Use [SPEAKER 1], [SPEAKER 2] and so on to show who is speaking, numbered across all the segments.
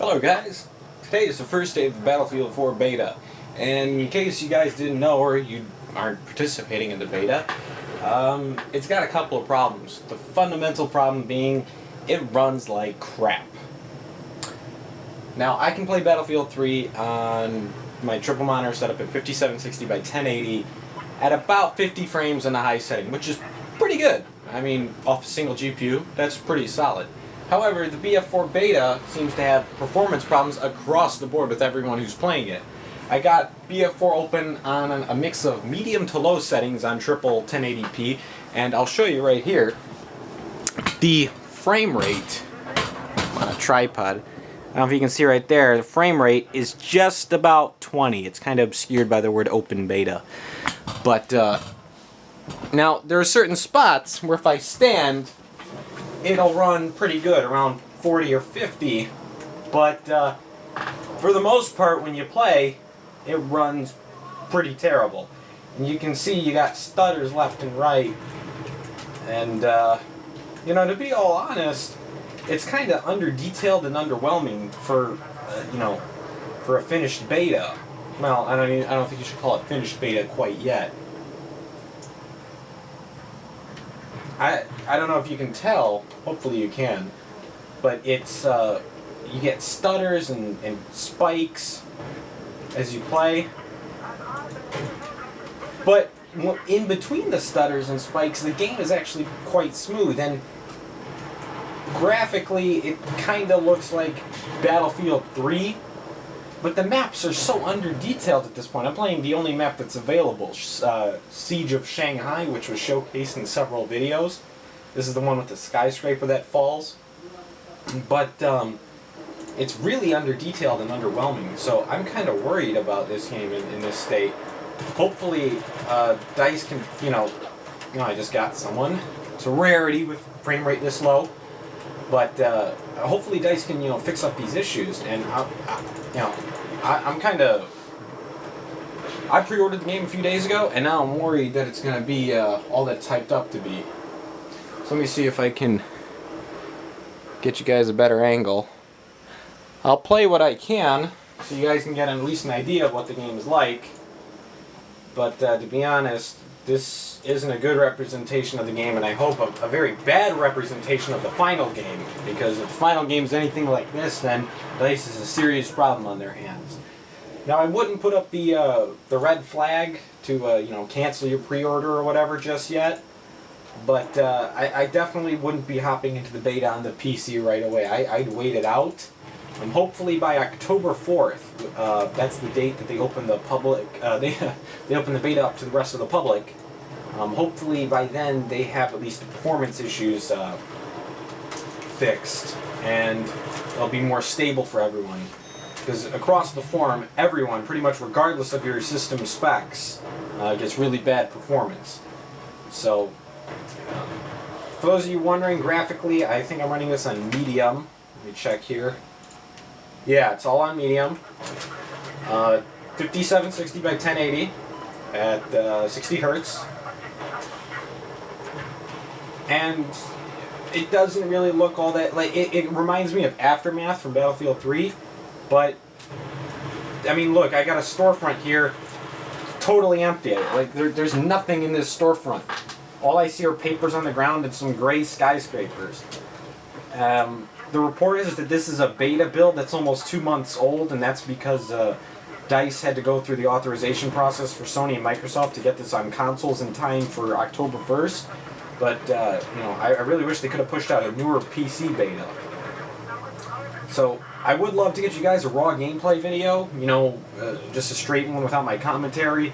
[SPEAKER 1] Hello guys, today is the first day of the Battlefield 4 beta, and in case you guys didn't know or you aren't participating in the beta, it's got a couple of problems. The fundamental problem being it runs like crap. Now I can play Battlefield 3 on my triple monitor set up at 5760 by 1080 at about 50 frames in the high setting, which is pretty good. I mean, off a single GPU, that's pretty solid. However, the BF4 beta seems to have performance problems across the board with everyone who's playing it. I got BF4 open on a mix of medium to low settings on triple 1080p, and I'll show you right here the frame rate on a tripod. I don't know if you can see right there, the frame rate is just about 20. It's kind of obscured by the word open beta. But now there are certain spots where if I stand, it'll run pretty good, around 40 or 50, but for the most part when you play, it runs pretty terrible. And you can see you got stutters left and right, and you know, to be all honest, it's kind of under-detailed and underwhelming for you know, for a finished beta. Well, I don't think you should call it finished beta quite yet. I don't know if you can tell, hopefully you can, but it's, you get stutters and spikes as you play, but in between the stutters and spikes, the game is actually quite smooth, and graphically it kind of looks like Battlefield 3, but the maps are so under-detailed at this point. I'm playing the only map that's available, Seige of Shanghai, which was showcased in several videos. This is the one with the skyscraper that falls. But it's really under-detailed and underwhelming, so I'm kind of worried about this game in this state. Hopefully DICE can, you know, I just got someone. It's a rarity with frame rate this low. But hopefully DICE can, you know, fix up these issues, and I'm kind of... I pre-ordered the game a few days ago, and now I'm worried that it's going to be all that's hyped up to be. So let me see if I can get you guys a better angle. I'll play what I can, so you guys can get at least an idea of what the game is like. But to be honest, this isn't a good representation of the game, and I hope a very bad representation of the final game, because if the final game is anything like this, then DICE is a serious problem on their hands. Now, I wouldn't put up the red flag to you know, cancel your pre-order or whatever just yet, but I definitely wouldn't be hopping into the beta on the PC right away. I'd wait it out. Hopefully by October 4th, that's the date that they open the public. They open the beta up to the rest of the public. Hopefully by then they have at least the performance issues fixed, and they'll be more stable for everyone. Because across the forum, everyone, pretty much regardless of your system specs, gets really bad performance. So, for those of you wondering, graphically, I think I'm running this on medium. Let me check here. Yeah, it's all on medium. 5760 by 1080 at 60 Hertz. And it doesn't really look all that, like, it reminds me of Aftermath from Battlefield 3, but, I mean, look, I got a storefront here, totally empty. Like, there's nothing in this storefront. All I see are papers on the ground and some gray skyscrapers. The report is that this is a beta build that's almost 2 months old, and that's because DICE had to go through the authorization process for Sony and Microsoft to get this on consoles in time for October 1st. But, you know, I really wish they could have pushed out a newer PC beta. So, I would love to get you guys a raw gameplay video, you know, just a straight one without my commentary.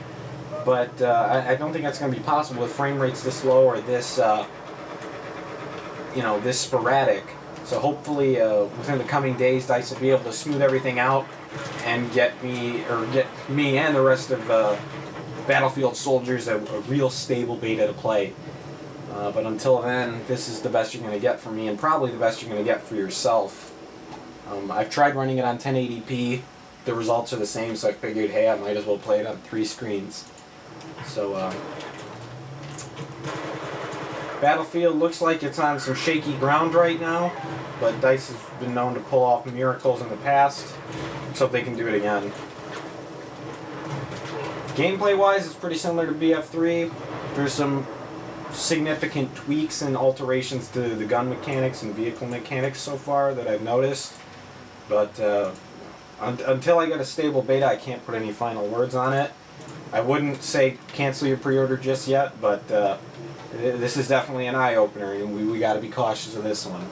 [SPEAKER 1] But I don't think that's going to be possible with frame rates this low or this, you know, this sporadic. So hopefully within the coming days, DICE will be able to smooth everything out and get me and the rest of Battlefield soldiers a real stable beta to play. But until then, this is the best you're going to get from me, and probably the best you're going to get for yourself. I've tried running it on 1080p. The results are the same, so I figured, hey, I might as well play it on 3 screens. So, Battlefield looks like it's on some shaky ground right now, but DICE has been known to pull off miracles in the past. Let's hope they can do it again. Gameplay-wise, it's pretty similar to BF3. There's some significant tweaks and alterations to the gun mechanics and vehicle mechanics so far that I've noticed. But until I get a stable beta, I can't put any final words on it. I wouldn't say cancel your pre-order just yet, but this is definitely an eye-opener, and we got to be cautious of this one.